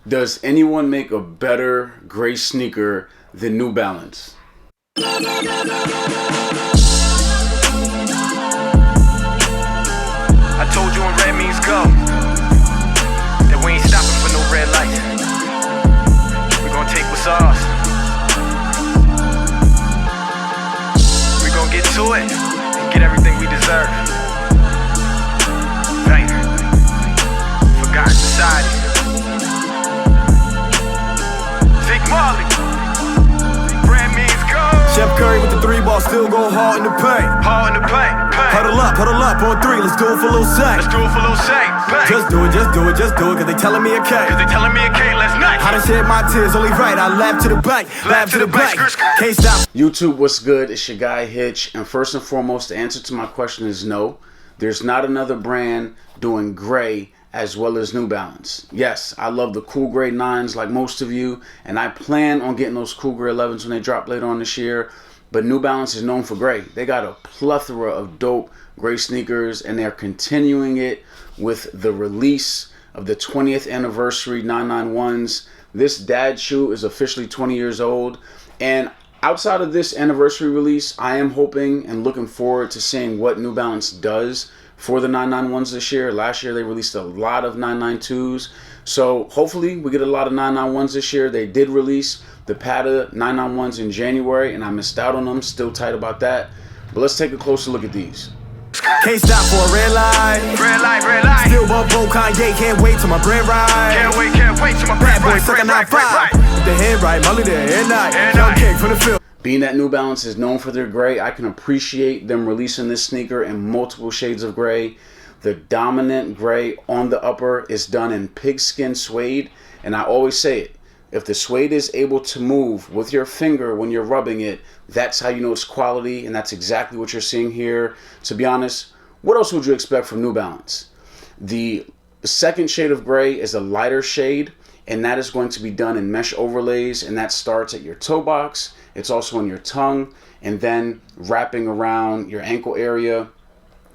Does anyone make a better gray sneaker than New Balance? I told you when red means go, that we ain't stopping for no red lights. We gon' take what's ours. We gon' get to it and get everything we deserve. Right. Forgotten society. Zeke Marley. Red means go. Chef Curry with the 3-ball, still go hard in the paint. Hard in the paint. Huddle up on 3, let's do it for Lil Saint. Let's do it for Lil Saint. Just do it, cause they telling me okay. Cause they telling me it can't, let's not. I done shed my tears, only right, I laugh to the bank, laugh to the bank. Can't stop. YouTube, what's good? It's your guy Hitch, and first and foremost, the answer to my question is no. There's not another brand doing gray as well as New Balance. Yes, I love the cool gray 9s like most of you, and I plan on getting those cool gray 11s when they drop later on this year. But New Balance is known for gray. They got a plethora of dope gray sneakers, and they're continuing it with the release of the 20th anniversary 991s. This dad shoe is officially 20 years old, and outside of this anniversary release, I am hoping and looking forward to seeing what New Balance does for the 991s this year. Last year they released a lot of 992s, so hopefully we get a lot of 991s this year. They did release the Pata 991s in January, and I missed out on them. Still tight about that, but let's take a closer look at these. Can't stop for a red light. Red light, red light. Still bump Bo Kanye, can't wait till my bread right. Can't wait till my Bad boy right, sucking right, out 5. With the head right, Molly the head night. Young King from the field. Being that New Balance is known for their gray, I can appreciate them releasing this sneaker in multiple shades of gray. The dominant gray on the upper is done in pigskin suede, and I always say it, if the suede is able to move with your finger when you're rubbing it, that's how you know it's quality, and that's exactly what you're seeing here. To be honest, what else would you expect from New Balance? The second shade of gray is a lighter shade, and that is going to be done in mesh overlays, and that starts at your toe box. It's also on your tongue, and then wrapping around your ankle area.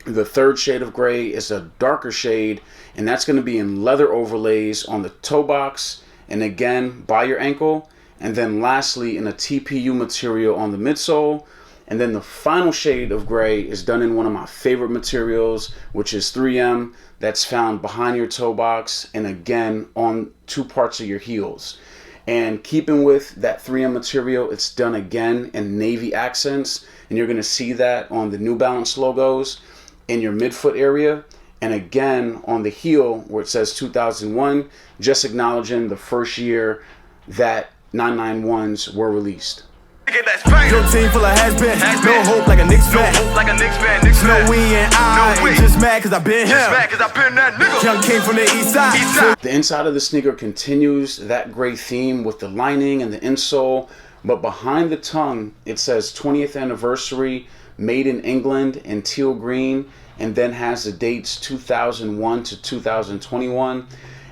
The third shade of gray is a darker shade, and that's going to be in leather overlays on the toe box, and again by your ankle, and then lastly in a TPU material on the midsole. And then the final shade of gray is done in one of my favorite materials, which is 3M. That's found behind your toe box and again on 2 parts of your heels. And keeping with that 3M material, it's done again in navy accents, and you're going to see that on the New Balance logos in your midfoot area, and again on the heel where it says 2001, just acknowledging the first year that 991s were released. Your team full of has-been, no hope like a Knicks fan. Snowy and I, just mad cause I been him. Young King from the east side. The inside of the sneaker continues that gray theme with the lining and the insole, but behind the tongue it says 20th anniversary, made in England in teal green, and then has the dates 2001 to 2021.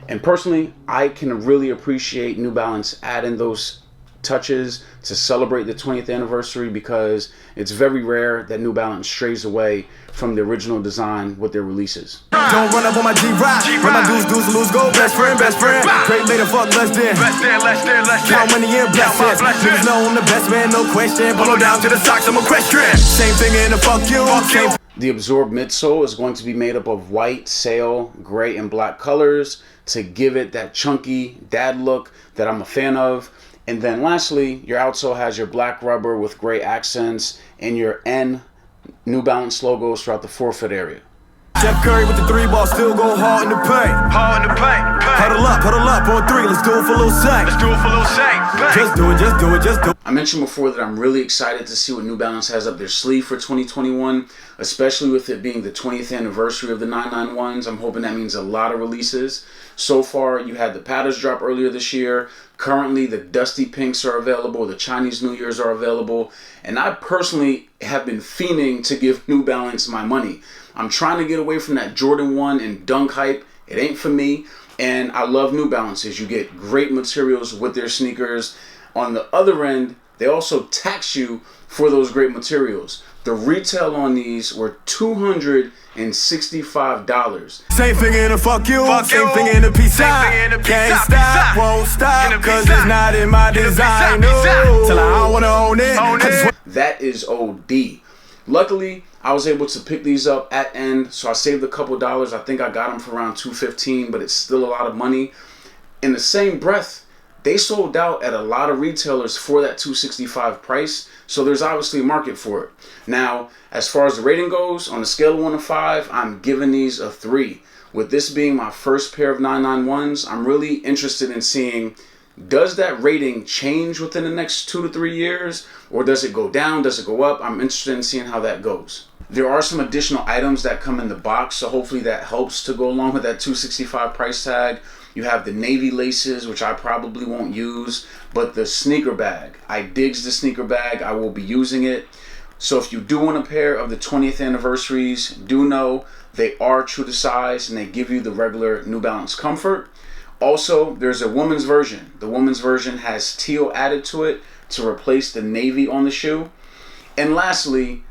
And personally, I can really appreciate New Balance adding those touches to celebrate the 20th anniversary, because it's very rare that New Balance strays away from the original design with their releases. Don't run up on my G-Ride. When my dudes lose go. Best friend. Great later, fuck less than. Count money in blessings. Niggas know I'm the best man, no question. Below down to the socks, I'm a question. Same thing in the fuck you. The absorbed midsole is going to be made up of white, sail, gray, and black colors to give it that chunky dad look that I'm a fan of. And then lastly, your outsole has your black rubber with gray accents and your N New Balance logos throughout the forefoot area. Chef Curry with the 3-ball, still go hard in the paint. Huddle up on 3, let's do it for Lil Saint. Just do it. I mentioned before that I'm really excited to see what New Balance has up their sleeve for 2021, especially with it being the 20th anniversary of the 991s. I'm hoping that means a lot of releases. So far, you had the Patas drop earlier this year. Currently, the Dusty Pinks are available. The Chinese New Year's are available. And I personally have been fiending to give New Balance my money. I'm trying to get away from that Jordan 1 and Dunk hype. It ain't for me. And I love New Balances. You get great materials with their sneakers. On the other end, they also tax you for those great materials. The retail on these were $265. Same thing in a fuck you, same thing in a peace sign. Can't stop, won't stop, cause it's not in my design. No, till I don't wanna own it. That is OD. Luckily, I was able to pick these up at end, so I saved a couple dollars. I think I got them for around $215, but it's still a lot of money. In the same breath, they sold out at a lot of retailers for that $265 price, so there's obviously a market for it. Now, as far as the rating goes, on a scale of 1 to 5, I'm giving these a 3. With this being my first pair of 991s, I'm really interested in seeing, does that rating change within the next 2 to 3 years, or does it go down, does it go up? I'm interested in seeing how that goes. There are some additional items that come in the box, so hopefully that helps to go along with that $265 price tag. You have the navy laces, which I probably won't use, but the sneaker bag. I digs the sneaker bag. I will be using it. So if you do want a pair of the 20th anniversaries, do know they are true to size and they give you the regular New Balance comfort. Also, there's a woman's version. The woman's version has teal added to it to replace the navy on the shoe. And lastly,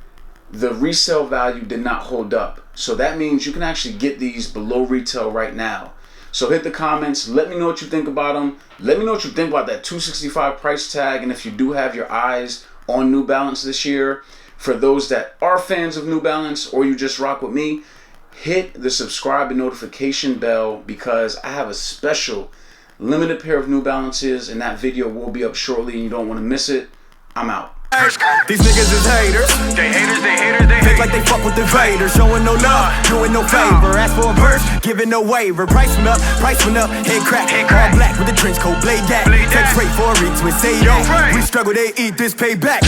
the resale value did not hold up. So that means you can actually get these below retail right now. So hit the comments, let me know what you think about them. Let me know what you think about that $265 price tag, and if you do have your eyes on New Balance this year. For those that are fans of New Balance or you just rock with me, hit the subscribe and notification bell because I have a special limited pair of New Balances and that video will be up shortly and you don't want to miss it. I'm out. These niggas is haters. They haters, they haters, they Think like they fuck with the Vader. Showing no love, doing no favor. Ask for a verse, giving no waiver. Price went up, head crack. All black with the trench coat, blade that. Take freight for a retwist, say that. We struggle, they eat this payback.